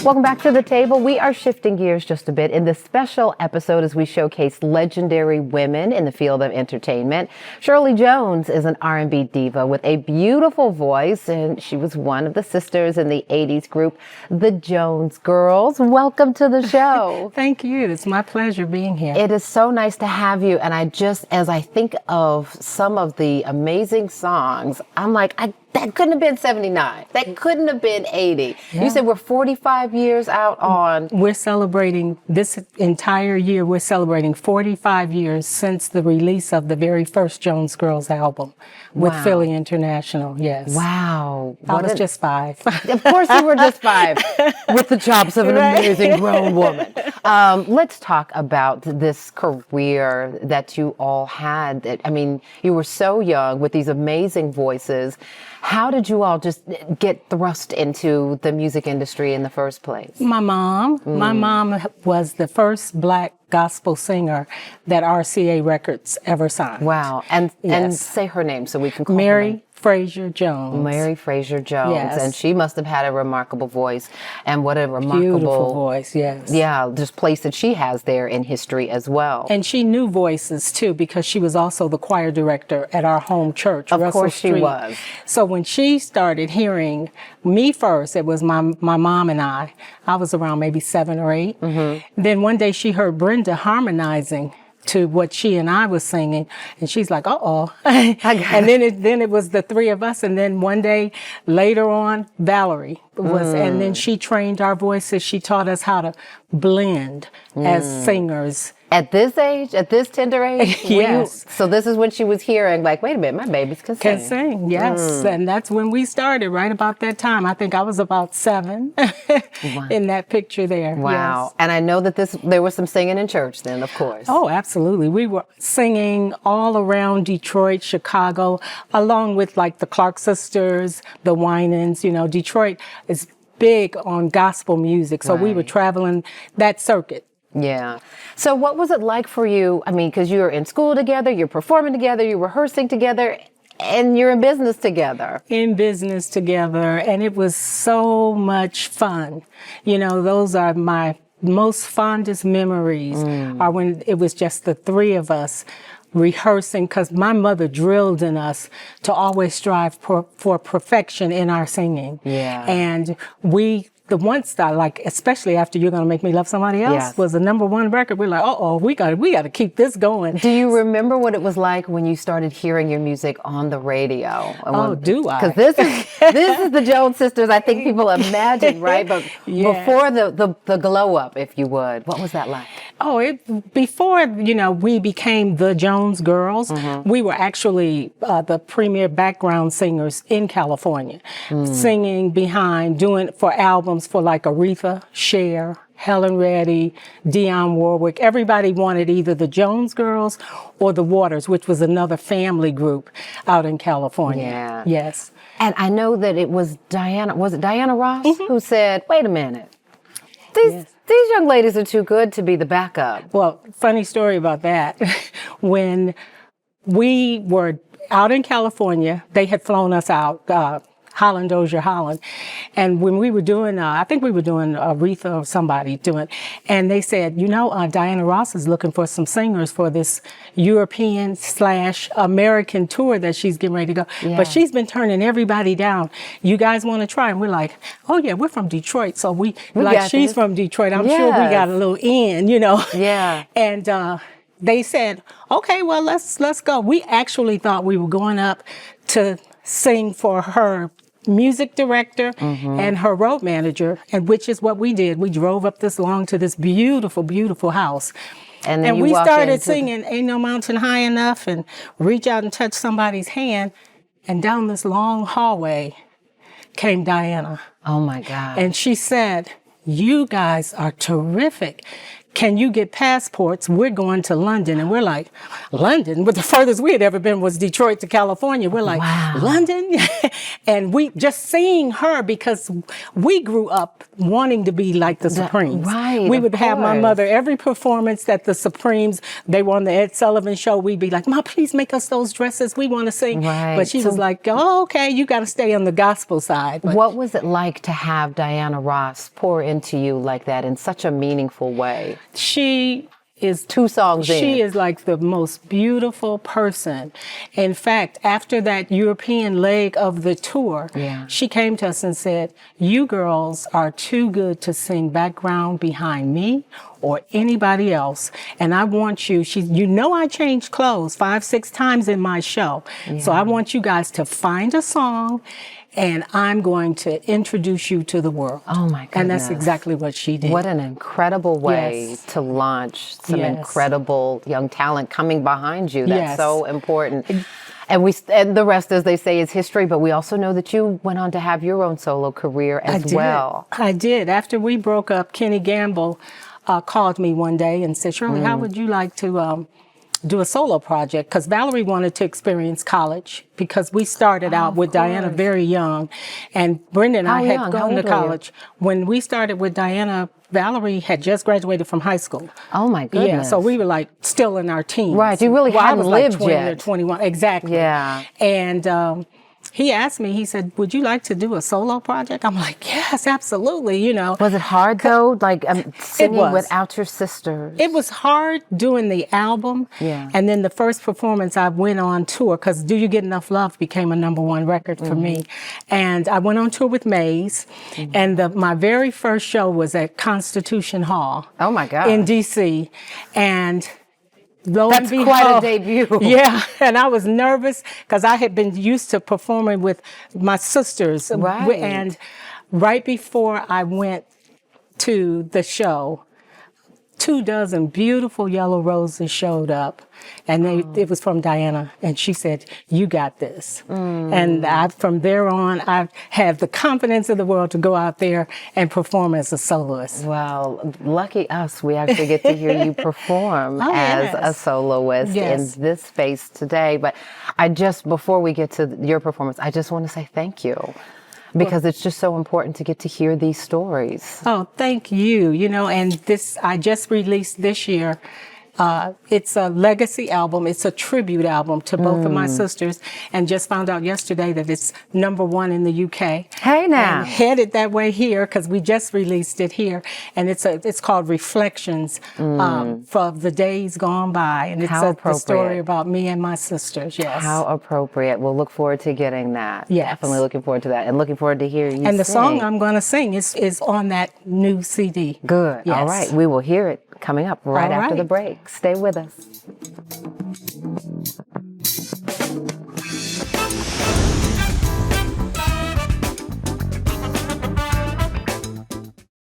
Welcome back to the table. We are shifting gears just a bit in this special episode as we showcase legendary women in the field of entertainment. Shirley Jones is an R&B diva with a beautiful voice, and she was one of the sisters in the 80s group, the Jones Girls. Welcome to the show. Thank you. It's my pleasure being here. It is so nice to have you. And as I think of some of the amazing songs, I'm like, that couldn't have been 79. That couldn't have been 80. Yeah. You said we're 45 years out on. We're celebrating this entire year. We're celebrating 45 years since the release of the very first Jones Girls album with Philly International. Yes. Wow. I was just 5. Of course you were just 5 with the chops of an amazing grown woman. Let's talk about this career that you all had. I mean, you were so young with these amazing voices. How did you all just get thrust into the music industry in the first place? My mom was the first Black gospel singer that RCA Records ever signed. Wow. And say her name so we can call Mary her. Frazier Jones. Mary Frazier Jones. Yes. And she must have had a remarkable voice. And what a remarkable beautiful voice, yes. Yeah, just place that she has there in history as well. And she knew voices too, because she was also the choir director at our home church, Russell Of course Street. she was. So when she started hearing me first, it was my mom and I was around maybe 7 or 8. Mm-hmm. Then one day she heard Brenda harmonizing to what she and I was singing, and she's like, "Uh-oh!" And then it was the 3 of us, and then one day later on, Valerie was, and then she trained our voices. She taught us how to blend as singers. At this age, at this tender age? Yes. So this is when she was hearing, like, wait a minute, my babies can sing. Can sing, yes. And that's when we started, right about that time. I think I was about 7 in that picture there. Wow. Yes. And I know that there was some singing in church then, of course. Oh, absolutely. We were singing all around Detroit, Chicago, along with like the Clark sisters, the Winans. You know, Detroit is big on gospel music. So we were traveling that circuit. Yeah. So what was it like for you? I mean, because you're in school together, you're performing together, you're rehearsing together, and you're in business together. In business together. And it was so much fun. You know, those are my most fondest memories are when it was just the 3 of us rehearsing, because my mother drilled in us to always strive for perfection in our singing. Yeah. And the one style, like, especially after You're Gonna Make Me Love Somebody Else, was the #1 record. We're like, we got to keep this going. Do you remember what it was like when you started hearing your music on the radio? Do I? Because this is the Jones sisters. I think people imagine, right? But before the glow up, if you would, what was that like? Before we became the Jones Girls, we were actually the premier background singers in California, singing behind, doing for albums for like Aretha, Cher, Helen Reddy, Dionne Warwick. Everybody wanted either the Jones Girls or the Waters, which was another family group out in California. Yeah. Yes. And I know that it was Diana Ross who said, wait a minute, these young ladies are too good to be the backup. Well, funny story about that. When we were out in California, they had flown us out, Holland, Dozier, Holland. And when we were doing, I think we were doing Aretha or somebody doing, and they said, Diana Ross is looking for some singers for this European/American tour that she's getting ready to go. Yeah. But she's been turning everybody down. You guys want to try? And we're like, oh yeah, we're from Detroit. So she's from Detroit. I'm sure we got a little in, Yeah. And, they said, okay, well, let's go. We actually thought we were going up to sing for her music director and her road manager, and which is what we did. We drove up this long to this beautiful, beautiful house. And we started singing Ain't No Mountain High Enough and reach out and touch somebody's hand. And down this long hallway came Diana. Oh my God. And she said, you guys are terrific. can you get passports? We're going to London. And we're like, London? But the furthest we had ever been was Detroit to California. We're like, wow. London? And we just seeing her, because we grew up wanting to be like the Supremes. Right, we of would have my course. mother, every performance that the Supremes, they were on the Ed Sullivan Show, we'd be like, Ma, please make us those dresses. We want to sing. Right. But she was like, oh, okay, you got to stay on the gospel side. But what was it like to have Diana Ross pour into you like that in such a meaningful way? she is 2 songs in. She is like the most beautiful person. In fact, after that European leg of the tour, Yeah. she came to us and said, you girls are too good to sing background behind me or anybody else. And I want you, you know I changed clothes 5, 6 times in my show. So I want you guys to find a song, and I'm going to introduce you to the world. Oh my goodness. And that's exactly what she did. What an incredible way Yes. to launch some Yes. incredible young talent coming behind you. That's Yes. so important. And the rest, as they say, is history. But we also know that you went on to have your own solo career as well. I did. After we broke up, Kenny Gamble called me one day and said, Shirley, how would you like to do a solo project? Because Valerie wanted to experience college, because we started out with Diana very young. And Brenda and I had How gone to old were you? college. When we started with Diana, Valerie had just graduated from high school. Oh my goodness. Yeah, so we were like still in our teens. Right, you really I hadn't was like lived 20 or yet. 21, exactly. Yeah. And he asked me, he said, would you like to do a solo project? I'm like, yes, absolutely, you know. Was it hard though? Like singing was. without your sisters? It was hard doing the album. Yeah. And then the first performance, I went on tour, because Do You Get Enough Love became a #1 record for me. And I went on tour with Maze. And my very first show was at Constitution Hall. Oh my God. In D.C. And lo That's and quite a behold, debut. Yeah, and I was nervous because I had been used to performing with my sisters. Right. And right before I went to the show, 24 beautiful yellow roses showed up, and it was from Diana, and she said, you got this. And from there on, I had the confidence of the world to go out there and perform as a soloist. Well, lucky us, we actually get to hear you perform as a soloist Yes. in this space today. But before we get to your performance, I just want to say thank you. Because it's just so important to get to hear these stories. Oh, thank you. You know, and this, I just released this year. It's a legacy album. It's a tribute album to both of my sisters, and just found out yesterday that it's #1 in the UK. Hey now. And headed that way here, because we just released it here, and it's called Reflections for the Days Gone By, and it's the story about me and my sisters. Yes. How appropriate. We'll look forward to getting that. Yes. Definitely looking forward to that, and looking forward to hearing you And the sing. song I'm going to sing is on that new CD. Good. Yes. All right. We will hear it coming up right All after right. the break. Stay with us.